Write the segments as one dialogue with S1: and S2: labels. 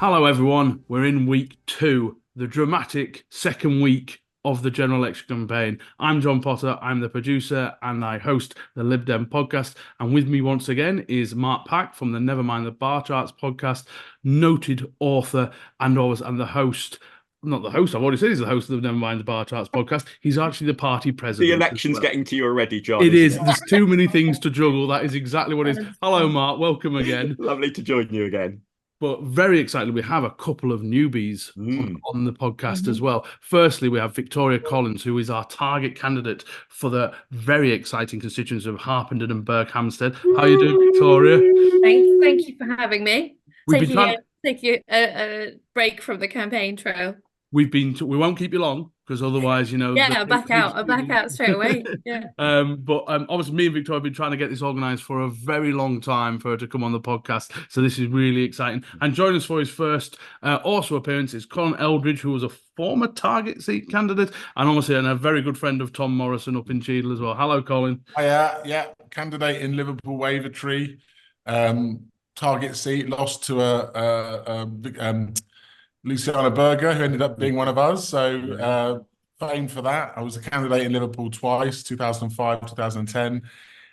S1: Hello, everyone. We're in week two, the dramatic second week of the general election campaign. I'm John Potter. I'm the producer and I host the Lib Dem Podcast. And with me once again is Mark Pack from the Nevermind the Bar Charts podcast, noted author and the host. Not the host, I've already said he's the host of the Nevermind the Bar Charts podcast. He's actually the party
S2: The
S1: president as
S2: election's
S1: well.
S2: getting to you already, John,
S1: It
S2: isn't
S1: is.
S2: it?
S1: There's too many things to juggle. That is exactly what it is. Hello,
S3: Honestly.
S1: Mark. Welcome again.
S2: Lovely to join you again.
S1: But very excited, we have a couple of newbies
S2: Mm.
S1: on the podcast as
S3: Mhm.
S1: well. Firstly, we have Victoria Collins, who is our target candidate for the very exciting constituents of Harpenden and Berkhamsted. How are you doing, Victoria?
S3: Thank you for having me.
S1: We've been trying.
S3: Take you a break from the campaign trail.
S1: We won't keep you long because otherwise,
S3: Yeah, I'm back out. I'm back out straight away. Yeah.
S1: But obviously, me and Victoria have been trying to get this organised for a very long time for her to come on the podcast. So this is really exciting. And joining us for his first also appearance is Colin Eldridge, who was a former target seat candidate and obviously a very good friend of Tom Morrison up in Cheadle as well. Hello, Colin.
S4: Yeah, candidate in Liverpool Wavertree, target seat, lost to Luciana Berger, who ended up being one of us. So famed for that. I was a candidate in Liverpool twice, 2005, 2010.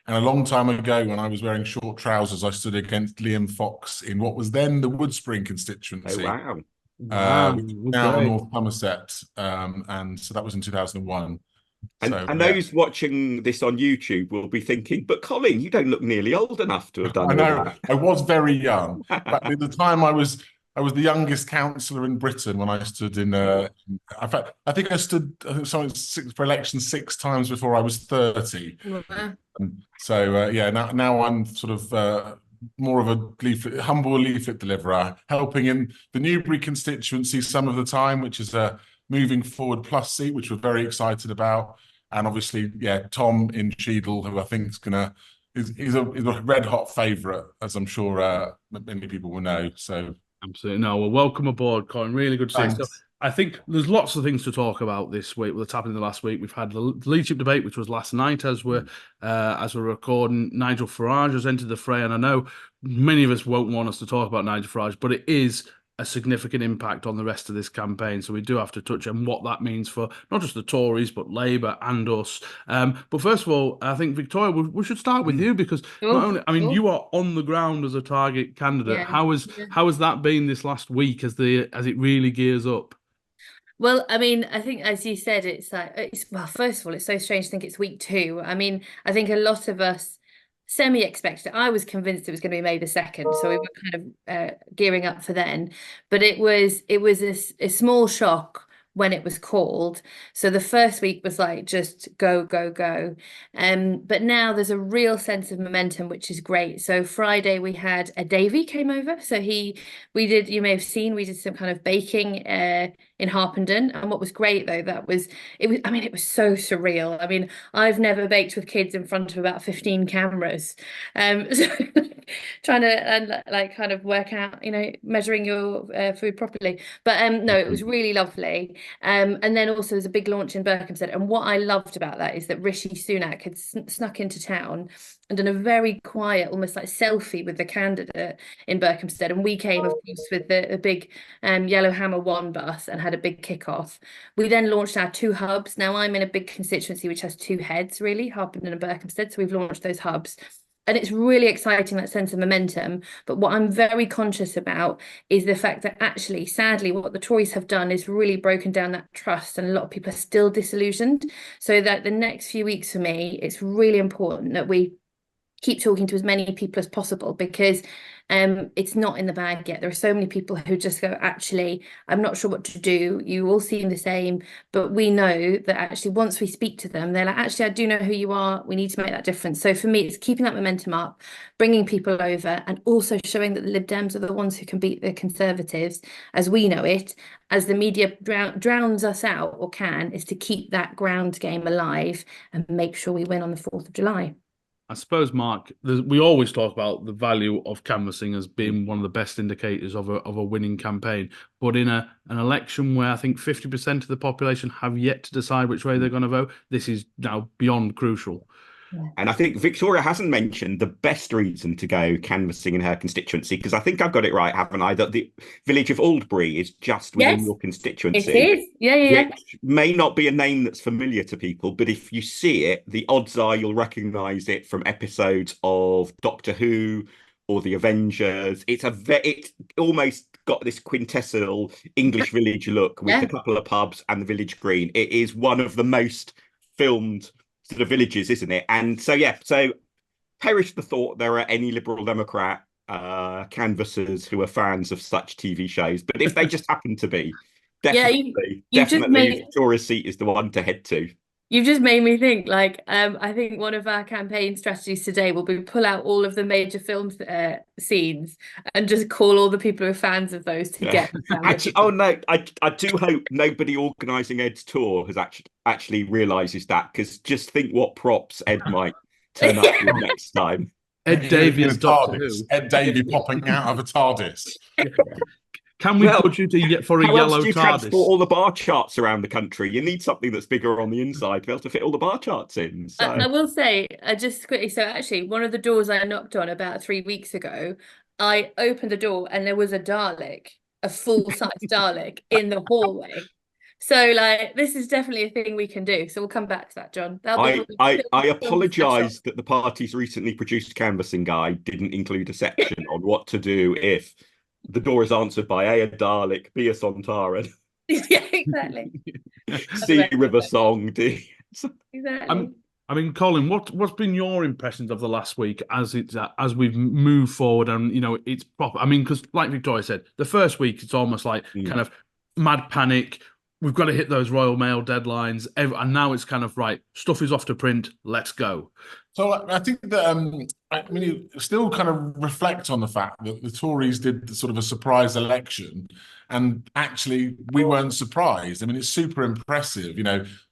S4: And a long time ago, when I was wearing short trousers, I stood against Liam Fox in what was then the Woodspring
S2: Oh,
S4: constituency,
S2: wow.
S4: which is now North Somerset. And so that was in 2001.
S2: And,
S4: So,
S2: and
S4: yeah.
S2: those watching this on YouTube will be thinking, but Colin, you don't look nearly old enough to have done
S4: I know.
S2: all that.
S4: I was very young, but at the time I was the youngest councillor in Britain when I stood in. In fact, I think I stood for election 6 times before I was 30.
S3: Wow.
S4: So yeah, now I'm sort of more of a humble leaflet deliverer, helping in the Newbury constituency some of the time, which is a moving forward plus seat, which we're very excited about, and obviously, yeah, Tom in Cheadle, who I think is a red hot favourite, as I'm sure many people will know. So.
S1: Absolutely. No, well, welcome aboard, Colin. Really good to see you. So
S4: Thanks.
S1: I think there's lots of things to talk about this week. What's happened in the last week? We've had the leadership debate, which was last night as we're recording. Nigel Farage has entered the fray, and I know many of us won't want us to talk about Nigel Farage, but it is a significant impact on the rest of this campaign. So we do have to touch on what that means for not just the Tories, but Labour and us. But first of all, I think, Victoria, we should start with you because not only, I mean, you are on the ground as a target candidate.
S3: Yeah.
S1: How has that been this last week as it really gears up?
S3: Well, I mean, I think as you said, well, first of all, it's so strange to think it's week two. I mean, I think a lot of us semi-expected it. I was convinced it was going to be May the 2nd, so we were kind of gearing up for then. But it was a small shock when it was called. So the first week was like just go, go, go. But now there's a real sense of momentum, which is great. So Friday we had a Davy came over. So you may have seen, we did some kind of baking in Harpenden. And what was great though, it was so surreal. I mean, I've never baked with kids in front of about 15 cameras. So trying to and like kind of work out, measuring your food properly. But no, it was really lovely. And then also there's a big launch in Berkhamsted. And what I loved about that is that Rishi Sunak had snuck into town and done a very quiet, almost like selfie with the candidate in Berkhamsted. And we came, of course, with the big Yellow Hammer 1 bus and had a big kickoff. We then launched our 2 hubs. Now I'm in a big constituency which has 2 heads, really, Harpenden and Berkhamsted. So we've launched those hubs. And it's really exciting, that sense of momentum. But what I'm very conscious about is the fact that actually, sadly, what the Tories have done is really broken down that trust. And a lot of people are still disillusioned. So that the next few weeks for me, it's really important that we keep talking to as many people as possible because it's not in the bag yet. There are so many people who just go, actually, I'm not sure what to do. You all seem the same, but we know that actually once we speak to them, they're like, actually, I do know who you are. We need to make that difference. So for me, it's keeping that momentum up, bringing people over, and also showing that the Lib Dems are the ones who can beat the Conservatives as we know it, as the media drowns us out or can, is to keep that ground game alive and make sure we win on the 4th of July.
S1: I suppose, Mark, we always talk about the value of canvassing as being one of the best indicators of a winning campaign. But in an election where I think 50% of the population have yet to decide which way they're going to vote, this is now beyond crucial.
S3: Yeah.
S2: And I think Victoria hasn't mentioned the best reason to go canvassing in her constituency, because I think I've got it right, haven't I? That the village of Aldbury is just within
S3: Yes,
S2: your
S3: it
S2: constituency,
S3: is. Yeah.
S2: which may not be a name that's familiar to people, but if you see it, the odds are you'll recognise it from episodes of Doctor Who or the Avengers. It's almost got this quintessential English village look with
S3: Yeah.
S2: the couple of pubs and the village green. It is one of the most filmed sort of villages, isn't it? And so, yeah, so perish the thought there are any Liberal Democrat canvassers who are fans of such TV shows. But if they just happen to be,
S3: Yeah,
S2: definitely,
S3: you've just
S2: definitely
S3: made
S2: Victoria's seat is the one to head to.
S3: you've just made me think. Like, I think one of our campaign strategies today will be pull out all of the major film scenes and just call all the people who are fans of those to get.
S2: Actually, oh no, I do hope nobody organising Ed's tour has actually realises that, because just think what props Ed might turn up with next time.
S1: Ed Davey
S4: In a
S1: as Doctor
S4: TARDIS.
S1: Who.
S4: Ed Davey popping out of a TARDIS.
S1: Can we
S2: Well,
S1: put you for a
S2: How
S1: yellow
S2: else do you transport
S1: TARDIS?
S2: all the bar charts around the country? You need something that's bigger on the inside to be able to fit all the bar charts in. So
S3: I will say, just quickly, so actually, one of the doors I knocked on about 3 weeks ago, I opened the door and there was a Dalek, a full-size Dalek in the hallway. So, like, this is definitely a thing we can do. So we'll come back to that, John. That'll be
S2: I
S3: film
S2: apologise that the party's recently produced canvassing guide didn't include a section on what to do if the door is answered by A, a Dalek, B, a Sontaran,
S3: Yeah, exactly.
S2: C, River Song, D.
S3: Exactly.
S1: I mean, Colin, what's been your impressions of the last week as we've moved forward and it's proper? I mean, because like Victoria said, the first week it's almost like kind of mad panic. We've got to hit those Royal Mail deadlines, and now it's kind of right. Stuff is off to print. Let's go.
S4: So I think that you still kind of reflect on the fact that the Tories did sort of a surprise election, and actually we weren't surprised. I mean, it's super impressive.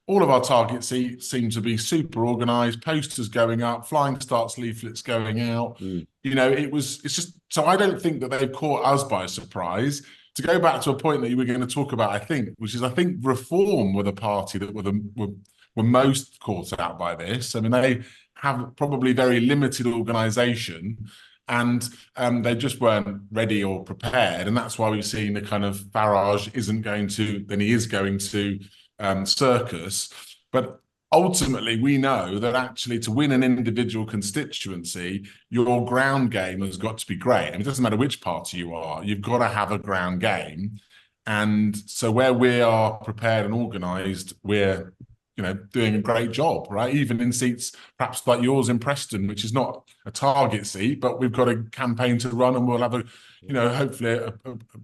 S4: All of our targets seem to be super organised. Posters going up, flying starts leaflets going out. It's just so I don't think that they've caught us by surprise. To go back to a point that you were going to talk about, I think Reform were the party that were most caught out by this. I mean, they have probably very limited organisation, and they just weren't ready or prepared, and that's why we've seen the kind of Farage he is going to circus. But ultimately, we know that actually to win an individual constituency, your ground game has got to be great. And it doesn't matter which party you are, you've got to have a ground game. And so where we are prepared and organised, we're doing a great job, right? Even in seats perhaps like yours in Preston, which is not a target seat, but we've got a campaign to run and we'll have hopefully a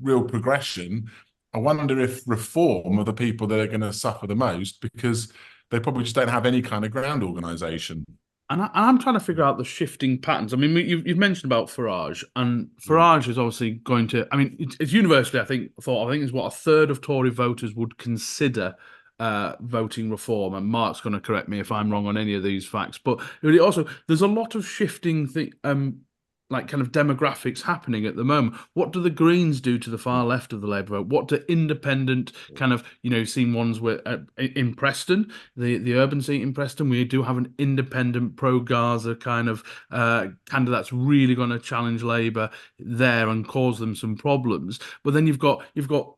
S4: real progression. I wonder if Reform are the people that are going to suffer the most, because they probably just don't have any kind of ground organisation.
S1: And I'm trying to figure out the shifting patterns. I mean, you've mentioned about Farage, and Farage is obviously going to. I mean, it's universally, I think is what a third of Tory voters would consider voting Reform. And Mark's going to correct me if I'm wrong on any of these facts. But also, there's a lot of shifting like kind of demographics happening at the moment. What do the Greens do to the far left of the Labour vote? What do independent kind of, seen ones with in Preston, the urban seat in Preston, we do have an independent pro-Gaza kind of candidate that's really going to challenge Labour there and cause them some problems. But then you've got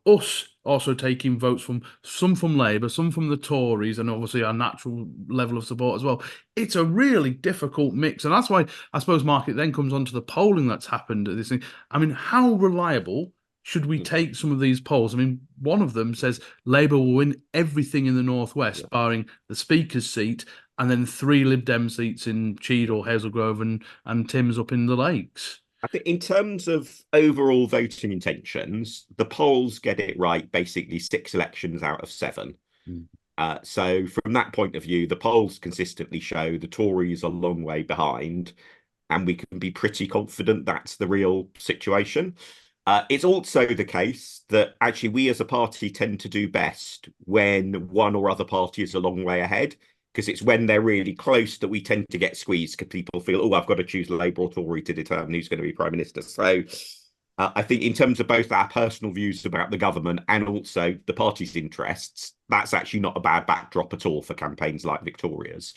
S1: us also taking votes from Labour, some from the Tories, and obviously our natural level of support as well. It's a really difficult mix, and that's why I suppose, Mark, it then comes on to the polling that's happened at this thing. I mean, how reliable should we take some of these polls? I mean, one of them says Labour will win everything in the Northwest, barring the Speaker's seat, and then 3 Lib Dem seats in Cheadle, Hazelgrove, and Tim's up in the Lakes.
S2: I think in terms of overall voting intentions, the polls get it right basically 6 elections out of 7. So from that point of view, the polls consistently show the Tories are a long way behind, and we can be pretty confident that's the real situation. It's also the case that actually we as a party tend to do best when one or other party is a long way ahead, because it's when they're really close that we tend to get squeezed, because people feel, oh, I've got to choose Labour or Tory to determine who's going to be Prime Minister. So I think in terms of both our personal views about the government and also the party's interests, that's actually not a bad backdrop at all for campaigns like Victoria's.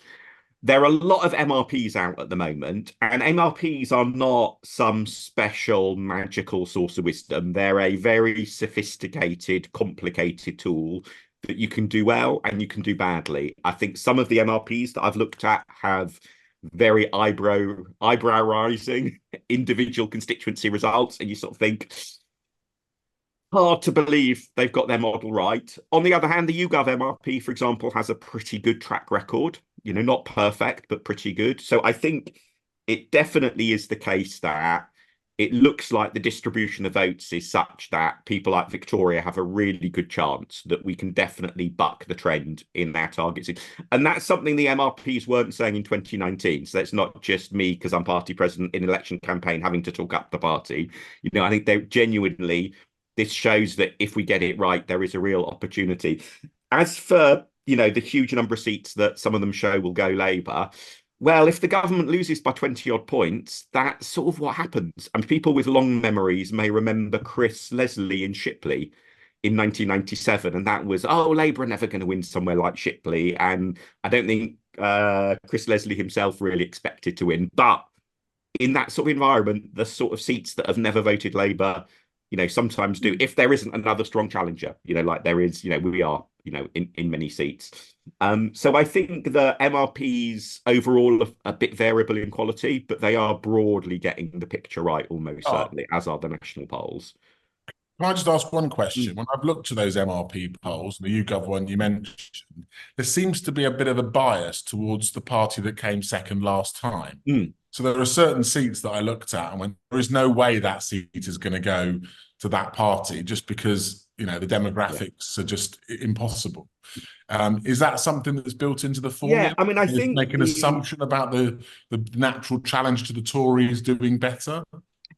S2: there are a lot of MRPs out at the moment, and MRPs are not some special magical source of wisdom. They're a very sophisticated, complicated tool that you can do well and you can do badly. I think some of the MRPs that I've looked at have very eyebrow rising individual constituency results, and you sort of think, hard to believe they've got their model right. On the other hand, the YouGov MRP, for example, has a pretty good track record, not perfect, but pretty good. So I think it definitely is the case that it looks like the distribution of votes is such that people like Victoria have a really good chance that we can definitely buck the trend in our targets. And that's something the MRPs weren't saying in 2019. So it's not just me, because I'm party president in an election campaign, having to talk up the party. I think they genuinely, this shows that if we get it right, there is a real opportunity. As for, the huge number of seats that some of them show will go Labour, well, if the government loses by 20 odd points, that's sort of what happens. And people with long memories may remember Chris Leslie in Shipley in 1997. And that was, Labour are never going to win somewhere like Shipley. And I don't think Chris Leslie himself really expected to win. But in that sort of environment, the sort of seats that have never voted Labour, sometimes do, if there isn't another strong challenger, like there is, we are, in many seats. So I think the MRPs overall are a bit variable in quality, but they are broadly getting the picture right, almost certainly, as are the national polls.
S4: Can I just ask one question? When I've looked at those MRP polls, the YouGov one you mentioned, there seems to be a bit of a bias towards the party that came second last time. So there are certain seats that I looked at and went, there is no way that seat is going to go to that party, just because, the demographics are just impossible. Is that something that's built into the formula?
S2: Yeah, I mean, I think
S4: make an assumption about the natural challenge to the Tories doing better.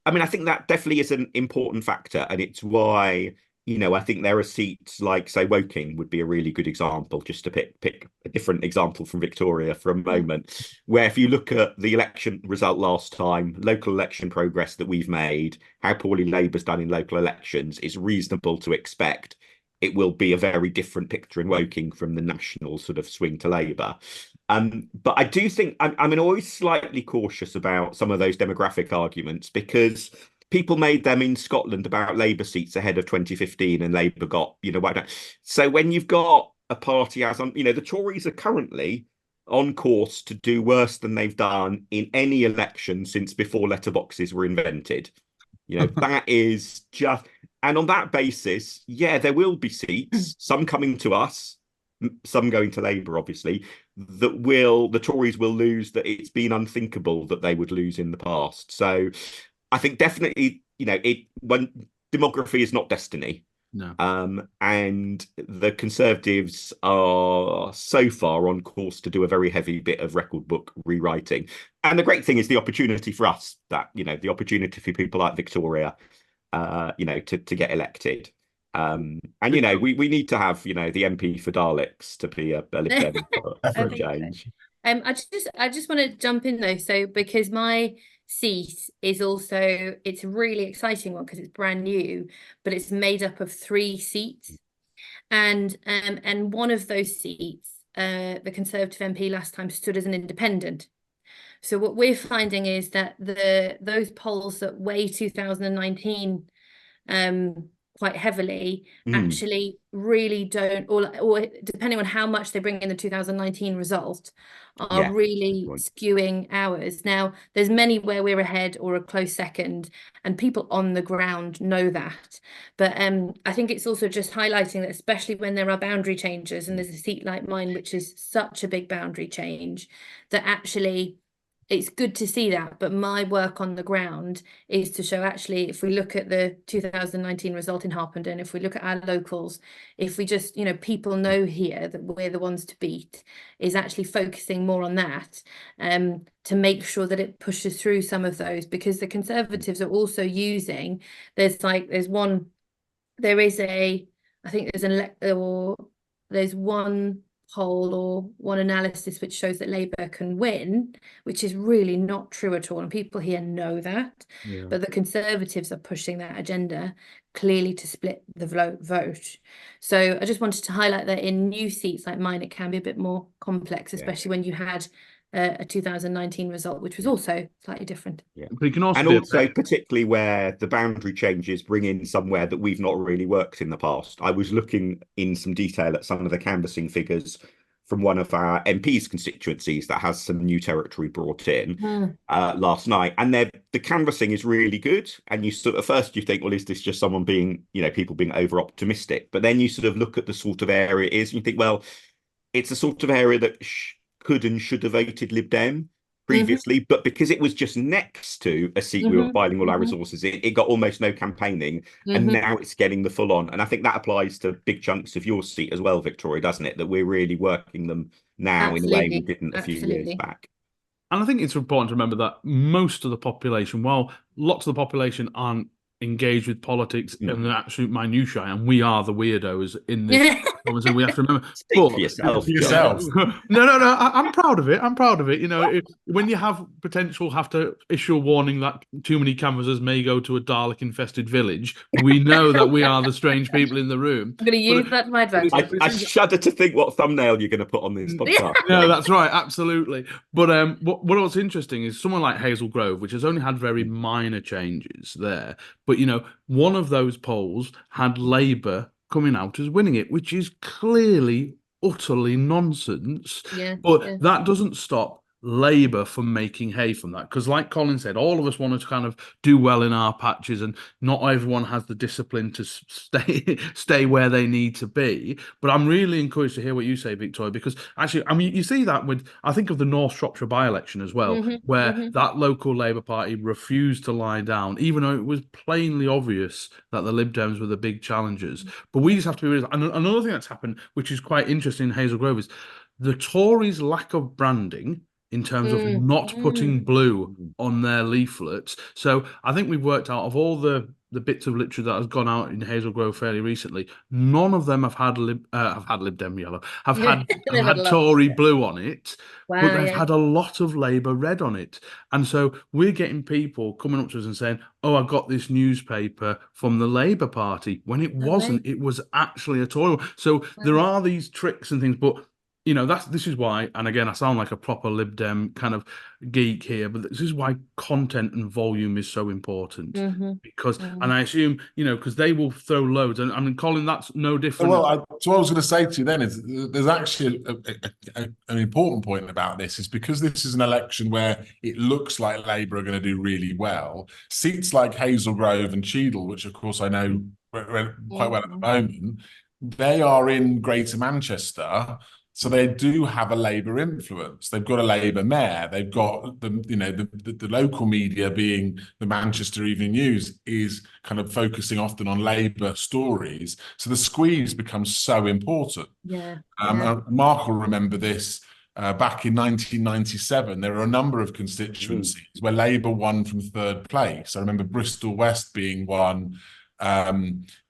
S2: I mean, I think that definitely is an important factor, and it's why, I think there are seats like, say, Woking would be a really good example, just to pick a different example from Victoria for a moment, where if you look at the election result last time, local election progress that we've made, how poorly Labour's done in local elections, it's reasonable to expect it will be a very different picture in Woking from the national sort of swing to Labour. But I do think, I'm always slightly cautious about some of those demographic arguments, because people made them in Scotland about Labour seats ahead of 2015, and Labour got, so when you've got a party as on, the Tories are currently on course to do worse than they've done in any election since before letterboxes were invented. That is just, and on that basis, yeah, there will be seats, some coming to us, some going to Labour, obviously, the Tories will lose, that it's been unthinkable that they would lose in the past. So I think definitely, when demography is not destiny.
S1: No.
S2: And the Conservatives are so far on course to do a very heavy bit of record book rewriting. And the great thing is the opportunity for us, that, the opportunity for people like Victoria, to get elected. And, we need to have, the MP for Daleks to be a Lib Dem for a change.
S3: I just want to jump in though, so because my seat is also, it's a really exciting one because it's brand new, but it's made up of 3 seats, and one of those seats, the Conservative MP last time stood as an independent. So what we're finding is that those polls that weigh 2019 quite heavily actually really don't, or depending on how much they bring in the 2019 result, are really skewing ours. Now, there's many where we're ahead or a close second, and people on the ground know that. But I think it's also just highlighting that, especially when there are boundary changes, and there's a seat like mine, which is such a big boundary change, that actually it's good to see that. But my work on the ground is to show, actually, if we look at the 2019 result in Harpenden, if we look at our locals, if we just, people know here that we're the ones to beat, is actually focusing more on that, to make sure that it pushes through some of those, because the Conservatives are also using, there's one poll or one analysis which shows that Labour can win, which is really not true at all, and people here know that. But the Conservatives are pushing that agenda clearly to split the vote. So I just wanted to highlight that in new seats like mine, it can be a bit more complex, especially when you had a 2019 result, which was also slightly different.
S2: Yeah.
S1: But it can also
S2: And
S1: be
S2: also, particularly where the boundary changes bring in somewhere that we've not really worked in the past. I was looking in some detail at some of the canvassing figures from one of our MP's constituencies that has some new territory brought in last night, and the canvassing is really good. And you sort of first you think, well, is this just someone being, people being over optimistic? But then you sort of look at the sort of area it is, and you think, well, it's a sort of area that could and should have voted Lib Dem previously, but because it was just next to a seat we were filing all our resources in, it got almost no campaigning, and now it's getting the full on. And I think that applies to big chunks of your seat as well, Victoria, doesn't it? That we're really working them now in a way we didn't a few years back.
S1: And I think it's important to remember that most of the population, while lots of the population aren't engaged with politics in the absolute minutiae, and we are the weirdos in this. Obviously, we have to remember.
S2: Speak for yourself.
S1: No. I'm proud of it. I'm proud of it. When you have to issue a warning that too many canvassers may go to a Dalek-infested village, we know that we are the strange people in the room.
S3: I'm going to use that to my advantage.
S2: I shudder to think what thumbnail you're going to put on this podcast.
S1: No, that's right, absolutely. But what's interesting is someone like Hazel Grove, which has only had very minor changes there. But, one of those polls had Labour coming out as winning it, which is clearly, utterly nonsense. But that doesn't stop Labour from making hay from that. Because like Colin said, all of us wanted to kind of do well in our patches, and not everyone has the discipline to stay where they need to be. But I'm really encouraged to hear what you say, Victoria, because actually, I mean, you see that I think of the North Shropshire by-election as well, where that local Labour Party refused to lie down, even though it was plainly obvious that the Lib Dems were the big challengers. But we just have to be realistic. And another thing that's happened, which is quite interesting in Hazel Grove, is the Tories' lack of branding in terms of not putting blue on their leaflets. So I think we've worked out, of all the bits of literature that has gone out in Hazel Grove fairly recently, none of them have had Lib Dem yellow, have had Tory blue on it, but they've had a lot of Labour red on it. And so we're getting people coming up to us and saying, oh, I got this newspaper from the Labour Party, when it wasn't. It was actually a Tory. So there are these tricks and things, but this is why, and again, I sound like a proper Lib Dem kind of geek here, but this is why content and volume is so important. Because, and I assume, because they will throw loads. And I mean, Colin, that's no different.
S4: Well, so what I was going to say to you then is there's actually an important point about this, is because this is an election where it looks like Labour are going to do really well. Seats like Hazel Grove and Cheadle, which of course I know quite well at the moment, they are in Greater Manchester. So they do have a Labour influence. They've got a Labour mayor. They've got the local media, being the Manchester Evening News, is kind of focusing often on Labour stories. So the squeeze becomes so important. Mark will remember this. Back in 1997, there were a number of constituencies where Labour won from third place. I remember Bristol West being one.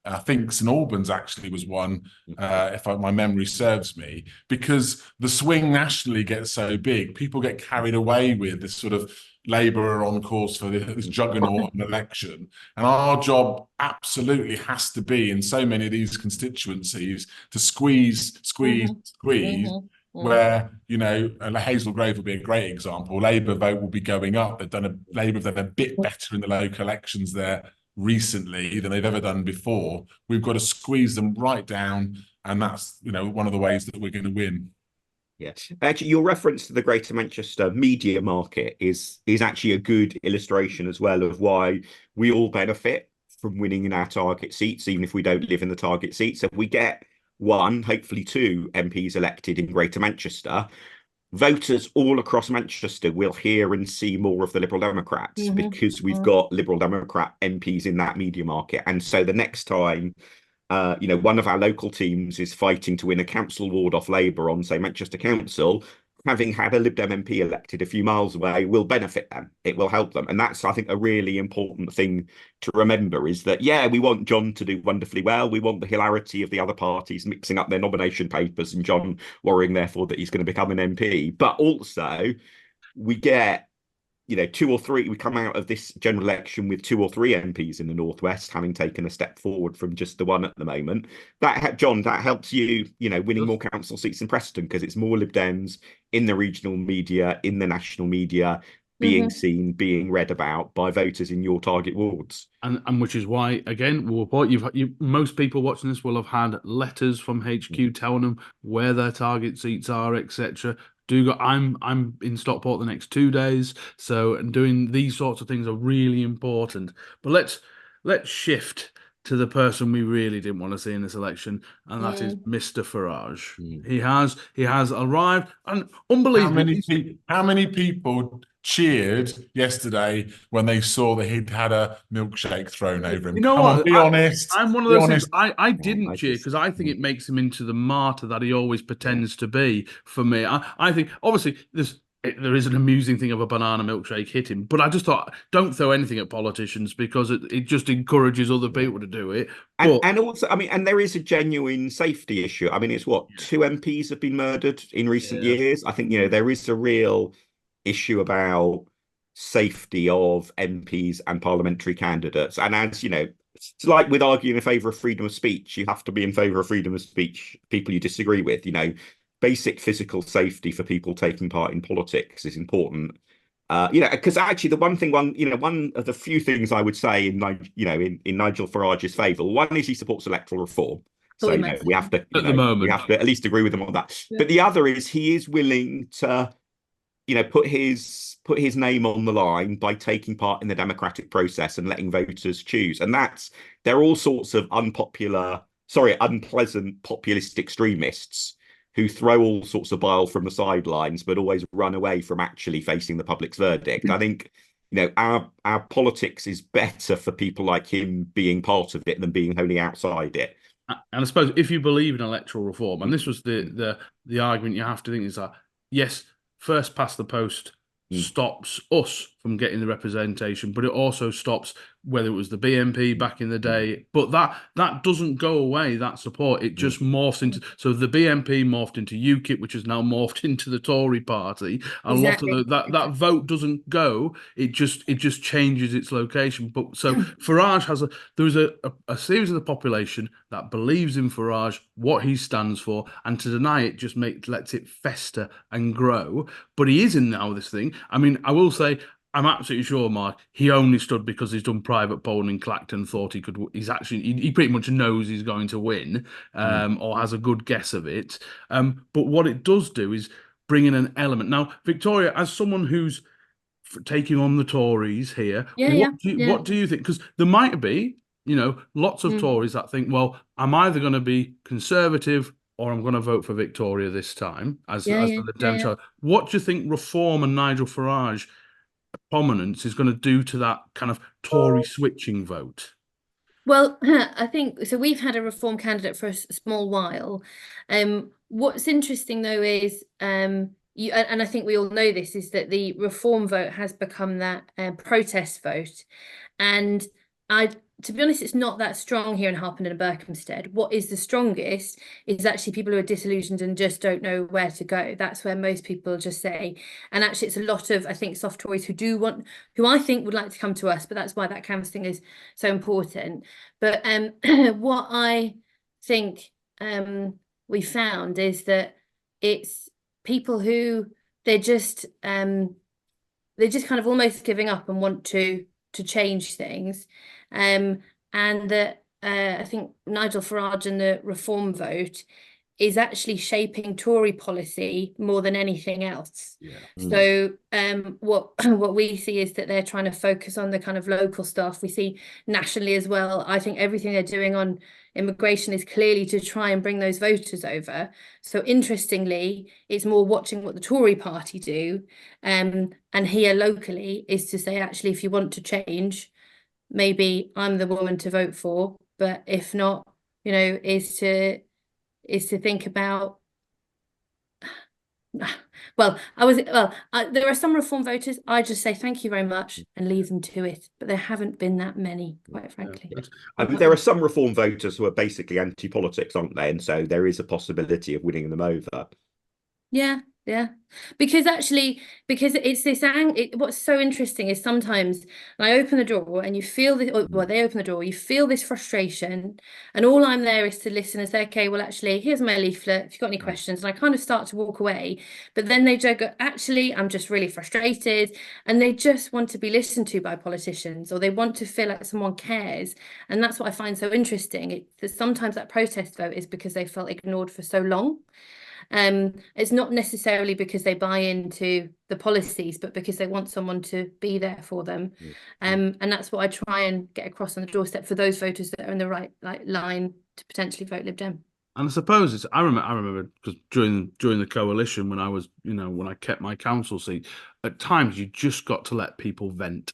S4: I think St Albans actually was one, if my memory serves me, because the swing nationally gets so big, people get carried away with this sort of Labour are on course for this juggernaut of an election. And our job absolutely has to be, in so many of these constituencies, to squeeze, where, Hazel Grove will be a great example. Labour vote will be going up. Labour have done a bit better in the local elections there recently than they've ever done before. We've got to squeeze them right down, and that's one of the ways that we're going to win.
S2: Yeah, actually, your reference to the Greater Manchester media market is actually a good illustration as well of why we all benefit from winning in our target seats, even if we don't live in the target seats. So if we get one, hopefully two MPs elected in Greater Manchester, voters all across Manchester will hear and see more of the Liberal Democrats because we've got Liberal Democrat MPs in that media market. And so the next time, one of our local teams is fighting to win a council ward off Labour on, say, Manchester Council, having had a Lib Dem MP elected a few miles away will benefit them. It will help them. And that's, I think, a really important thing to remember, is that, we want John to do wonderfully well. We want the hilarity of the other parties mixing up their nomination papers and John worrying, therefore, that he's going to become an MP. But also, we get two or three, we come out of this general election with 2 or 3 MPs in the Northwest, having taken a step forward from just the one at the moment. John, that helps you, winning more council seats in Preston, because it's more Lib Dems in the regional media, in the national media, being seen, being read about by voters in your target wards.
S1: And which is why, again, most people watching this will have had letters from HQ telling them where their target seats are, etc. I'm in Stockport the next 2 days, and doing these sorts of things are really important. But let's shift to the person we really didn't want to see in this election, and that is Mr. Farage. He has arrived, and unbelievable.
S4: How many people cheered yesterday when they saw that he'd had a milkshake thrown over him?
S1: You know what?
S4: Be honest.
S1: I'm one of those things. I didn't cheer because I think it makes him into the martyr that he always pretends to be for me. I think, obviously, there is an amusing thing of a banana milkshake hitting, but I just thought, don't throw anything at politicians, because it just encourages other people to do it.
S2: And also, and there is a genuine safety issue. It's 2 MPs have been murdered in recent years. I think, there is a real issue about safety of MPs and parliamentary candidates. And as it's like with arguing in favour of freedom of speech, you have to be in favour of freedom of speech, people you disagree with. Basic physical safety for people taking part in politics is important. Because actually, one of the few things I would say in Nigel Farage's favour, one is he supports electoral reform. So we have to
S1: at the moment,
S2: we have to at least agree with him on that. Yeah. But the other is he is willing to put his name on the line by taking part in the democratic process and letting voters choose. And there are all sorts of unpleasant populist extremists who throw all sorts of bile from the sidelines, but always run away from actually facing the public's verdict. I think, our politics is better for people like him being part of it than being wholly outside it.
S1: And I suppose if you believe in electoral reform, and this was the argument you have to think, is that, yes, first past the post stops us from getting the representation, but it also stops whether it was the BNP back in the day. But that doesn't go away, that support. It just morphs into... So the BNP morphed into UKIP, which has now morphed into the Tory party. A lot of that vote doesn't go. It just changes its location. But so Farage there is a series of the population that believes in Farage, what he stands for, and to deny it just lets it fester and grow. But he is in now this thing. I will say, I'm absolutely sure, Mark, he only stood because he's done private polling in Clacton, thought he could. He pretty much knows he's going to win, or has a good guess of it. But what it does do is bring in an element. Now, Victoria, as someone who's taking on the Tories here, what do you think? Because there might be, lots of Tories that think, well, I'm either going to be Conservative or I'm going to vote for Victoria this time as the Dem child. What do you think reform and Nigel Farage prominence is going to do to that kind of Tory switching vote?
S3: Well, I think so. We've had a reform candidate for a small while. What's interesting though is and I think we all know this, is that the reform vote has become that protest vote, and to be honest, it's not that strong here in Harpen and Berkhamsted. What is the strongest is actually people who are disillusioned and just don't know where to go. That's where most people just say. And actually, it's a lot of, I think, soft Tories who I think would like to come to us, but that's why that canvassing is so important. But what I think we found is that it's people who they're just kind of almost giving up and want to change things. And that I think Nigel Farage and the reform vote is actually shaping Tory policy more than anything else. So what we see is that they're trying to focus on the kind of local stuff. We see nationally as well. I think everything they're doing on immigration is clearly to try and bring those voters over. So interestingly, it's more watching what the Tory party do, and here locally is to say, actually, if you want to change, maybe I'm the woman to vote for, but if not, is to think about. There are some reform voters. I just say thank you very much and leave them to it, but there haven't been that many, quite frankly.
S2: There are some reform voters who are basically anti-politics, aren't they? And so there is a possibility of winning them over.
S3: Yeah, Yeah, because it's this what's so interesting is sometimes I open the door and you feel this, or well, they open the door, you feel this frustration, and all I'm there is to listen and say, okay, well, actually, here's my leaflet. If you've got any questions, and I kind of start to walk away, but then they go, actually, I'm just really frustrated, and they just want to be listened to by politicians, or they want to feel like someone cares, and that's what I find so interesting. That sometimes that protest vote is because they felt ignored for so long. It's not necessarily because they buy into the policies, but because they want someone to be there for them. And that's what I try and get across on the doorstep for those voters that are in the right line to potentially vote Lib Dem.
S1: And I suppose I remember because during the coalition when I was, when I kept my council seat, at times you just got to let people vent.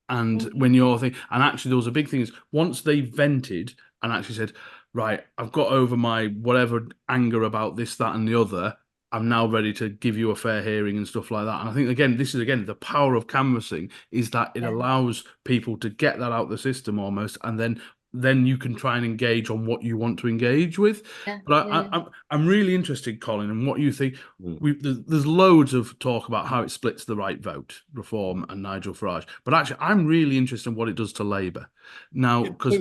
S1: And when you're thinking, and actually there was a big thing is once they vented and actually said, right, I've got over my whatever anger about this, that, and the other. I'm now ready to give you a fair hearing and stuff like that. And I think, again, this is, the power of canvassing is that it allows people to get that out of the system almost. And then you can try and engage on what you want to engage with. But I'm really interested, Colin, in what you think. There's loads of talk about how it splits the right vote, Reform and Nigel Farage. But actually, I'm really interested in what it does to Labour. Now, because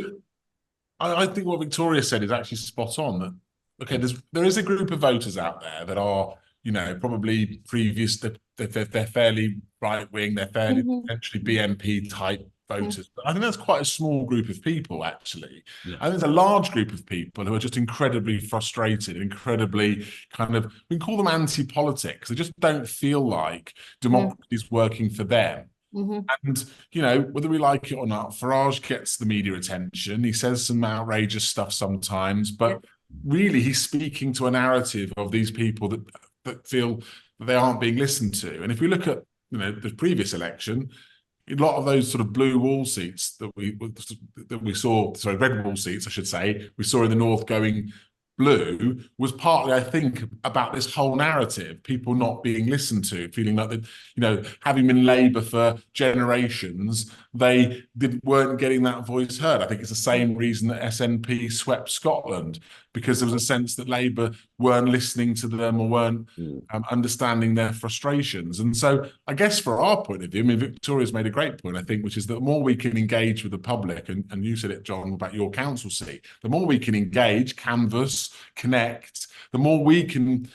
S4: I think what Victoria said is actually spot on. That okay, there is a group of voters out there that are, probably previous. They're fairly right wing. They're fairly potentially BNP type voters. But I think that's quite a small group of people, actually. I think there's a large group of people who are just incredibly frustrated, incredibly kind of, we can call them anti-politics. They just don't feel like democracy is working for them. And, whether we like it or not, Farage gets the media attention. He says some outrageous stuff sometimes, but really he's speaking to a narrative of these people that feel that they aren't being listened to. And if we look at, the previous election, a lot of those sort of blue wall seats that we saw, sorry, red wall seats, I should say, we saw in the north going blue was partly, I think, about this whole narrative, people not being listened to, feeling like that, having been Labour for generations, they weren't getting that voice heard. I think it's the same reason that SNP swept Scotland, because there was a sense that Labour weren't listening to them or weren't understanding their frustrations. And so I guess for our point of view, Victoria's made a great point, I think, which is that the more we can engage with the public, and you said it, John, about your council seat, the more we can engage, canvass, connect, the more we can,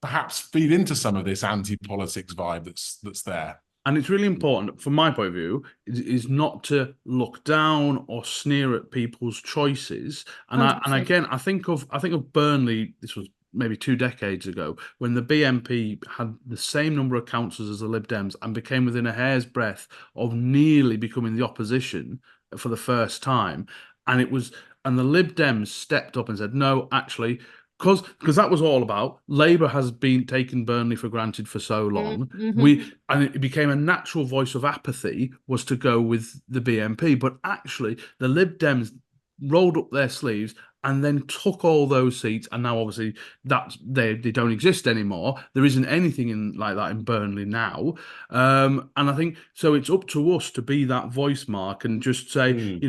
S4: perhaps feed into some of this anti-politics vibe that's there.
S1: And it's really important, from my point of view, is not to look down or sneer at people's choices. And again, I think of Burnley. This was maybe 2 decades ago when the BNP had the same number of councillors as the Lib Dems and became within a hair's breadth of nearly becoming the opposition for the first time. And the Lib Dems stepped up and said, no, actually, because that was all about Labour has been taken Burnley for granted for so long. And it became a natural voice of apathy was to go with the BNP. But actually, the Lib Dems rolled up their sleeves and then took all those seats. And now, obviously, that they don't exist anymore. There isn't anything like that in Burnley now. And I think so. It's up to us to be that voice, Mark, and just say,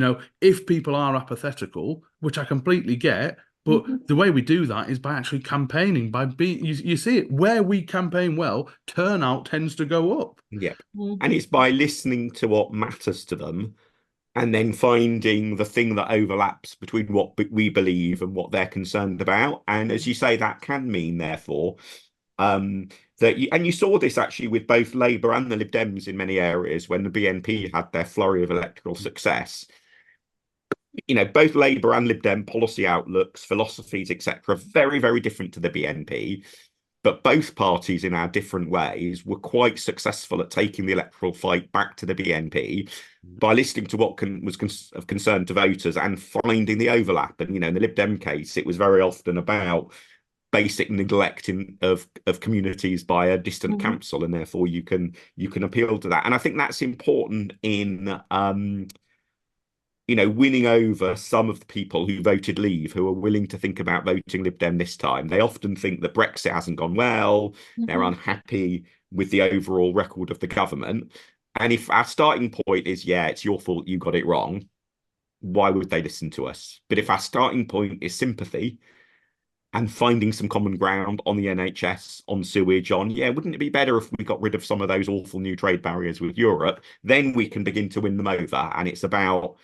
S1: if people are apathetical, which I completely get. But the way we do that is by actually campaigning, by being, you see it, where we campaign well, turnout tends to go up.
S2: Yep. And it's by listening to what matters to them and then finding the thing that overlaps between what we believe and what they're concerned about. And as you say, that can mean, therefore, and you saw this actually with both Labour and the Lib Dems in many areas when the BNP had their flurry of electoral success. Both Labour and Lib Dem policy outlooks, philosophies, etc., very, very different to the BNP. But both parties, in our different ways, were quite successful at taking the electoral fight back to the BNP by listening to what was of concern to voters and finding the overlap. And, in the Lib Dem case, it was very often about basic neglect of communities by a distant council, and therefore you can appeal to that. And I think that's important in winning over some of the people who voted Leave, who are willing to think about voting Lib Dem this time. They often think that Brexit hasn't gone well. They're unhappy with the overall record of the government. And if our starting point is, it's your fault, you got it wrong, why would they listen to us? But if our starting point is sympathy, and finding some common ground on the NHS, on sewage, wouldn't it be better if we got rid of some of those awful new trade barriers with Europe? Then we can begin to win them over. And it's about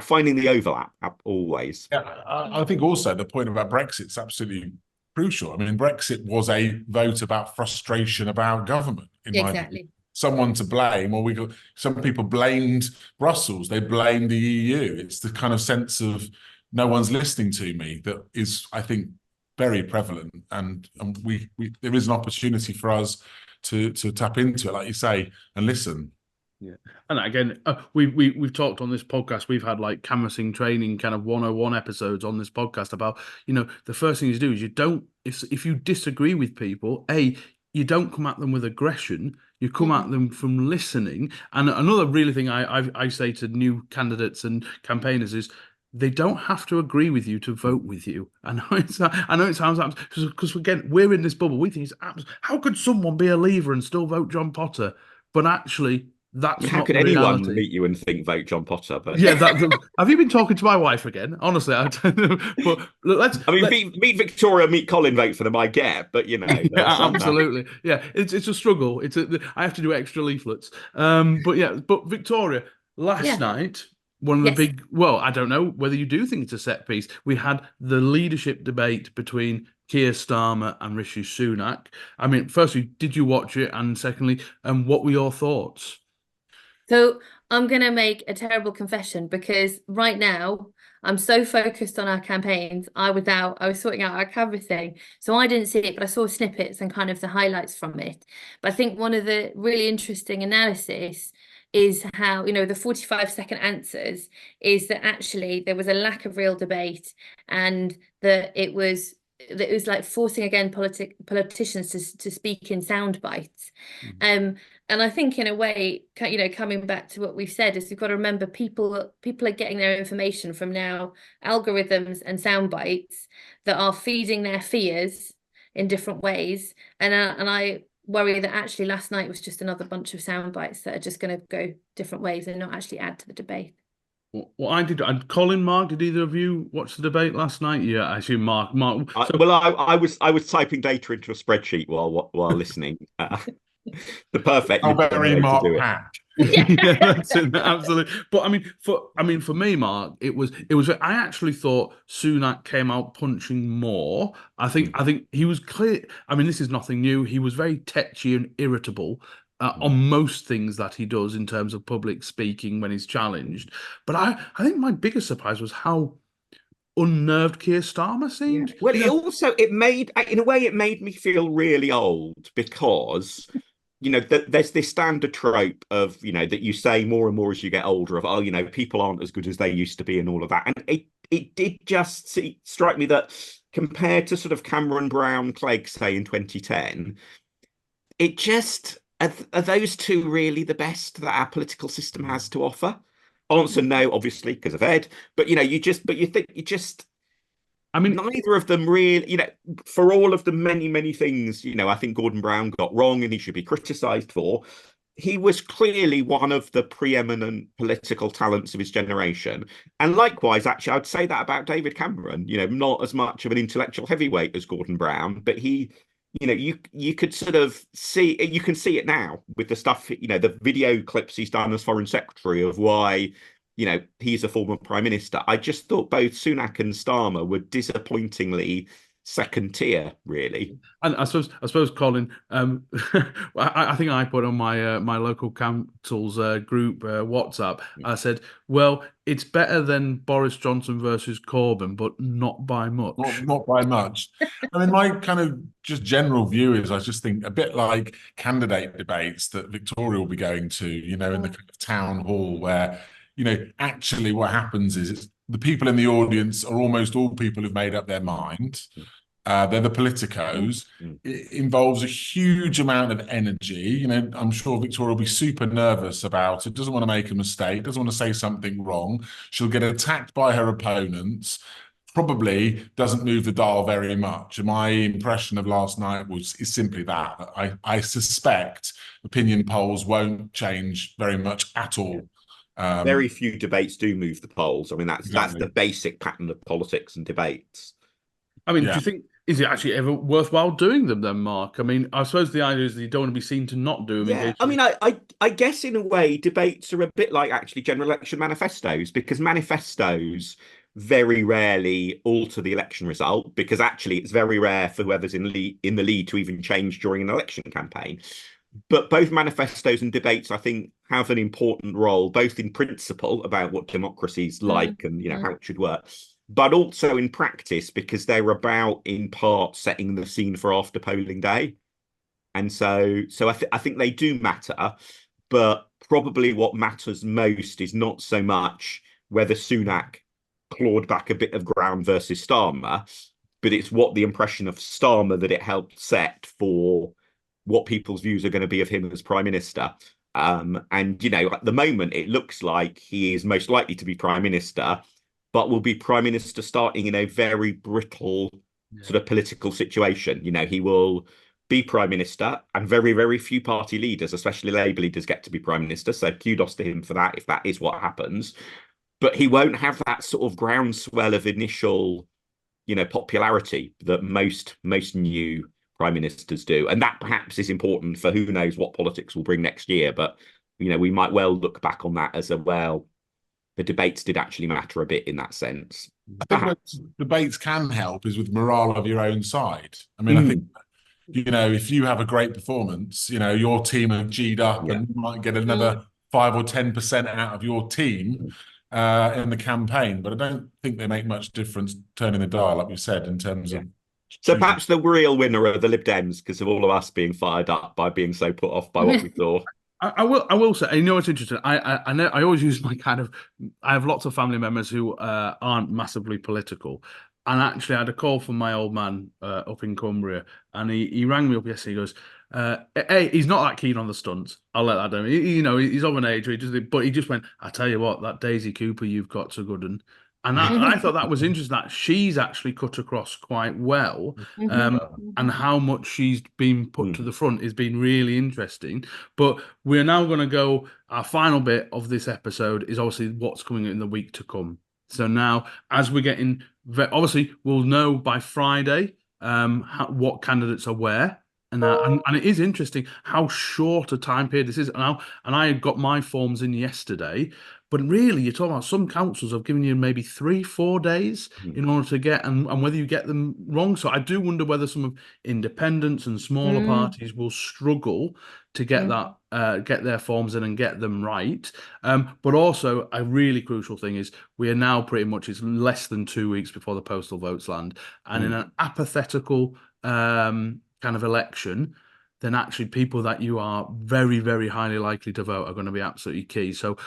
S2: finding the overlap always.
S4: Yeah, I think also the point about Brexit's absolutely crucial. I mean, Brexit was a vote about frustration about government, in my view. Someone to blame, or some people blamed Brussels, they blamed the EU. It's the kind of sense of no one's listening to me that is, I think, very prevalent, and there is an opportunity for us to tap into it, like you say, and listen.
S1: Yeah, and again, we've talked on this podcast. We've had like canvassing training, kind of 101 episodes on this podcast about, the first thing you do is you don't, if you disagree with people, you don't come at them with aggression. You come at them from listening. And another really thing I say to new candidates and campaigners is, they don't have to agree with you to vote with you. I know it sounds because again, we're in this bubble. We think how could someone be a Leaver and still vote John Potter? But actually, that's
S2: how
S1: not
S2: could
S1: reality.
S2: Anyone meet you and think vote John Potter? But
S1: yeah, have you been talking to my wife again? Honestly, I don't know. But let's.
S2: Meet Victoria, meet Colin, vote for them. I get, but
S1: yeah, absolutely. Yeah, it's a struggle. I have to do extra leaflets. But Victoria, last night. One of the big, I don't know whether you do think it's a set piece. We had the leadership debate between Keir Starmer and Rishi Sunak. I mean, firstly, did you watch it? And secondly, what were your thoughts?
S3: So I'm going to make a terrible confession, because right now I'm so focused on our campaigns. I was sorting out our canvassing, so I didn't see it, but I saw snippets and kind of the highlights from it. But I think one of the really interesting analysis is how, the 45-second answers is that actually there was a lack of real debate, and that it was like forcing again politicians to speak in sound bites. And I think in a way, coming back to what we've said, is we've got to remember people are getting their information from now algorithms and sound bites that are feeding their fears in different ways. And I worry that actually last night was just another bunch of sound bites that are just going to go different ways and not actually add to the debate.
S1: Well, I did. And Colin, Mark, did either of you watch the debate last night? Yeah, I assume Mark.
S2: I was typing data into a spreadsheet while listening. The perfect.
S4: Very Mark hack.
S1: Yeah, that's it, absolutely. But for me, Mark, it was. I actually thought Sunak came out punching more. I think he was clear. I mean, this is nothing new. He was very tetchy and irritable on most things that he does in terms of public speaking when he's challenged. But I think my biggest surprise was how unnerved Keir Starmer seemed.
S2: Yeah. Well, it made me feel really old, because there's this standard trope of, that you say more and more as you get older of, people aren't as good as they used to be and all of that. And it did just strike me that compared to sort of Cameron Brown Clegg, say, in 2010, it just, are those two really the best that our political system has to offer? Answer no, obviously, because of Ed. But, neither of them really, for all of the many, many things, I think Gordon Brown got wrong and he should be criticised for, he was clearly one of the preeminent political talents of his generation. And likewise, actually, I'd say that about David Cameron, not as much of an intellectual heavyweight as Gordon Brown, but he, you could sort of see, you can see it now with the stuff, the video clips he's done as Foreign Secretary of why, he's a former prime minister. I just thought both Sunak and Starmer were disappointingly second tier, really.
S1: And I suppose, Colin, I think I put on my local council's group WhatsApp. I said, well, it's better than Boris Johnson versus Corbyn, but not by much.
S4: Not by much. I mean, my kind of just general view is, I just think a bit like candidate debates that Victoria will be going to, in the kind of town hall where, actually what happens is it's the people in the audience are almost all people who've made up their mind. They're the politicos. It involves a huge amount of energy. I'm sure Victoria will be super nervous about it, doesn't want to make a mistake, doesn't want to say something wrong. She'll get attacked by her opponents, probably doesn't move the dial very much. And my impression of last night is simply that. I suspect opinion polls won't change very much at all.
S2: Very few debates do move the polls. I mean, that's the basic pattern of politics and debates.
S1: I mean, do you think Is it actually ever worthwhile doing them then, Mark? I mean, I suppose the idea is that you don't want to be seen to not do them.
S2: Yeah, I mean, I guess in a way, debates are a bit like actually general election manifestos, because manifestos very rarely alter the election result, because actually it's very rare for whoever's in the lead to even change during an election campaign. But both manifestos and debates, I think, have an important role, both in principle about what democracy's like and how it should work, but also in practice, because they're about, in part, setting the scene for after polling day. And so I think they do matter, but probably what matters most is not so much whether Sunak clawed back a bit of ground versus Starmer, but it's what the impression of Starmer that it helped set for what people's views are going to be of him as Prime Minister. And, at the moment, it looks like he is most likely to be Prime Minister, but will be Prime Minister starting in a very brittle sort of political situation. He will be Prime Minister, and very, very few party leaders, especially Labour leaders, get to be Prime Minister. So kudos to him for that, if that is what happens. But he won't have that sort of groundswell of initial, popularity that most new prime ministers do. And that perhaps is important for who knows what politics will bring next year. But, we might well look back on that as the debates did actually matter a bit in that sense.
S4: I think what debates can help is with morale of your own side. I mean, I think, if you have a great performance, your team have G'd up and you might get another 5 or 10% out of your team in the campaign. But I don't think they make much difference turning the dial, like we said, in terms of.
S2: So perhaps the real winner are the Lib Dems, because of all of us being fired up by being so put off by what we saw.
S1: I will say, it's interesting. I know I always use I have lots of family members who aren't massively political. And actually, I had a call from my old man up in Cumbria, and he rang me up yesterday. He goes, hey, he's not that keen on the stunts. I'll let that down. He's of an age, but he just went, I tell you what, that Daisy Cooper you've got so good. And I thought that was interesting, that she's actually cut across quite well, and how much she's been put to the front has been really interesting. But we're now going to go, our final bit of this episode is obviously what's coming in the week to come. So now, as we're getting, obviously, we'll know by Friday what candidates are where. And it is interesting how short a time period this is. And I got my forms in yesterday. But really, you're talking about some councils have given you maybe 3-4 days in order to get, and whether you get them wrong. So I do wonder whether some of independents and smaller parties will struggle to get get their forms in and get them right. But also, a really crucial thing is we are now pretty much, it's less than 2 weeks before the postal votes land. And in an apathetical kind of election, then actually people that you are very, very highly likely to vote are going to be absolutely key. So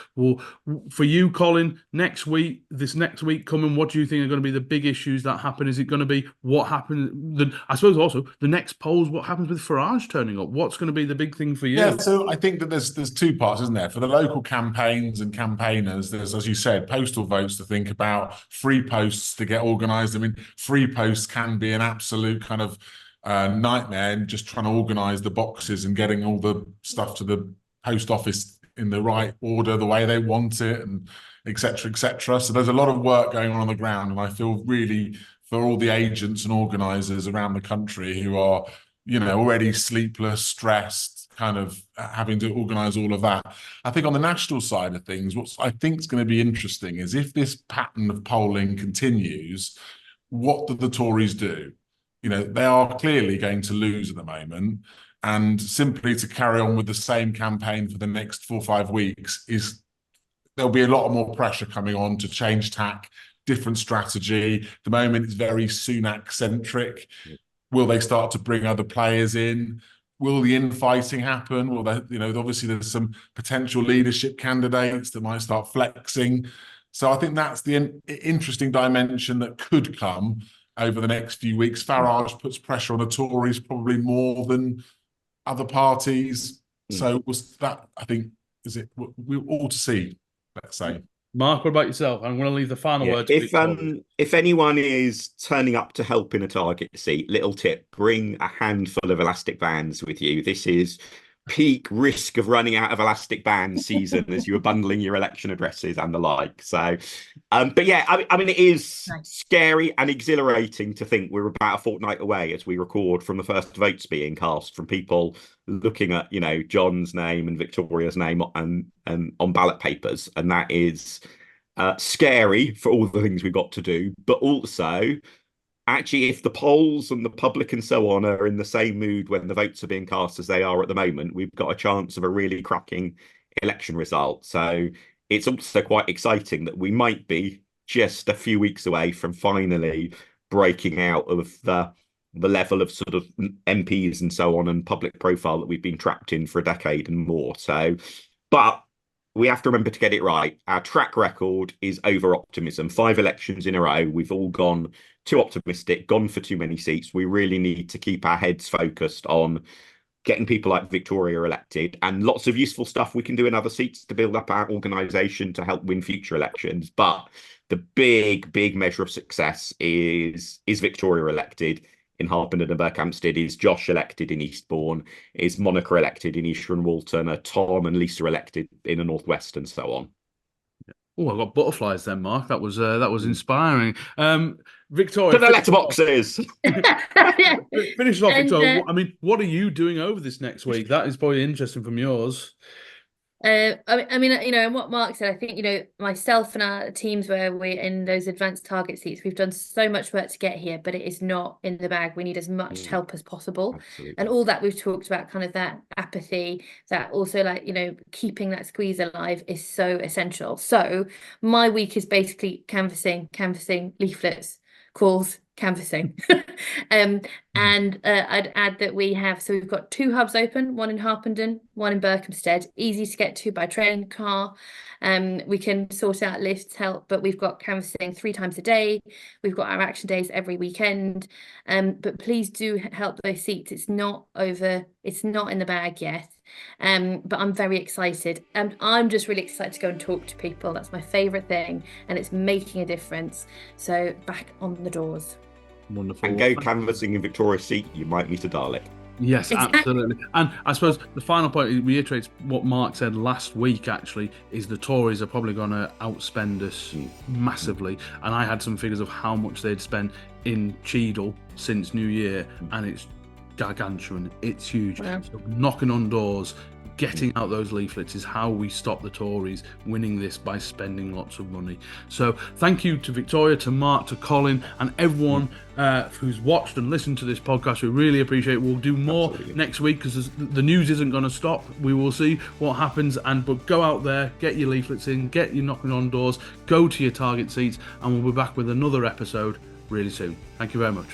S1: for you, Colin, this next week coming, what do you think are going to be the big issues that happen? Is it going to be what happens? I suppose also the next polls, what happens with Farage turning up? What's going to be the big thing for you?
S4: Yeah, so I think that there's two parts, isn't there? For the local campaigns and campaigners, there's, as you said, postal votes to think about, free posts to get organised. I mean, free posts can be an absolute kind of nightmare, and just trying to organise the boxes and getting all the stuff to the post office in the right order, the way they want it, and etc. etc. So there's a lot of work going on the ground, and I feel really for all the agents and organisers around the country who are, already sleepless, stressed, kind of having to organise all of that. I think on the national side of things, what I think is going to be interesting is if this pattern of polling continues, what do the Tories do? They are clearly going to lose at the moment, and simply to carry on with the same campaign for the next 4 or 5 weeks there'll be a lot more pressure coming on to change tack, different strategy. At the moment, it's very Sunak-centric. Will they start to bring other players in? Will the infighting happen? Will they, obviously there's some potential leadership candidates that might start flexing. So I think that's the interesting dimension that could come over the next few weeks. Farage puts pressure on the Tories probably more than other parties. So was that, I think, we're all to see, let's say.
S1: Mark, what about yourself? I'm going to leave the final word to
S2: if anyone is turning up to help in a target seat, little tip, bring a handful of elastic bands with you. This is peak risk of running out of elastic band season as you were bundling your election addresses and the like. So, but yeah, I mean, it is scary and exhilarating to think we're about a fortnight away as we record from the first votes being cast from people looking at, you know, John's name and Victoria's name and on ballot papers. And that is scary for all the things we've got to do, but also actually, if the polls and the public and so on are in the same mood when the votes are being cast as they are at the moment, we've got a chance of a really cracking election result. So it's also quite exciting that we might be just a few weeks away from finally breaking out of the level of sort of MPs and so on and public profile that we've been trapped in for a decade and more. So, but we have to remember to get it right. Our track record is over optimism. 5 elections in a row, we've all gone too optimistic, gone for too many seats. We really need to keep our heads focused on getting people like Victoria elected, and lots of useful stuff we can do in other seats to build up our organisation to help win future elections. But the big measure of success is Victoria elected in Harpenden and Berkhamsted, is Josh elected in Eastbourne, is Monica elected in Esher and Walton, are Tom and Lisa elected in the Northwest, and so on.
S1: Oh, I got butterflies then, Mark. That was inspiring. Victoria,
S2: for the letterboxes.
S1: Finish off, Victoria. I mean, what are you doing over this next week? That is probably interesting from yours.
S3: I mean, you know, and what Mark said, I think, you know, myself and our teams where we're in those advanced target seats, we've done so much work to get here, but it is not in the bag. We need as much help as possible.
S2: Absolutely.
S3: And all that we've talked about, kind of that apathy, that also, like, you know, keeping that squeeze alive is so essential. So my week is basically canvassing leaflets, calls, canvassing. And I'd add that we've got 2 hubs open, one in Harpenden, one in Berkhamsted, easy to get to by train, car. We can sort out lifts, help, but we've got canvassing 3 times a day. We've got our action days every weekend. But please do help those seats. It's not over, it's not in the bag yet. But I'm very excited, and I'm just really excited to go and talk to people. That's my favourite thing, and it's making a difference. So back on the doors.
S1: Wonderful.
S2: And go canvassing in Victoria's seat, you might meet a Dalek.
S1: Yes, absolutely. And I suppose the final point, it reiterates what Mark said last week, actually, is the Tories are probably going to outspend us massively. And I had some figures of how much they'd spent in Cheadle since New Year, and it's gargantuan. It's huge.
S3: Wow.
S1: So knocking on doors, getting out those leaflets is how we stop the Tories winning this, by spending lots of money. So thank you to Victoria, to Mark, to Colin, and everyone who's watched and listened to this podcast. We really appreciate it. We'll do more next week because the news isn't going to stop. We will see what happens, but go out there, get your leaflets in, get your knocking on doors, go to your target seats, and we'll be back with another episode really soon. Thank you very much.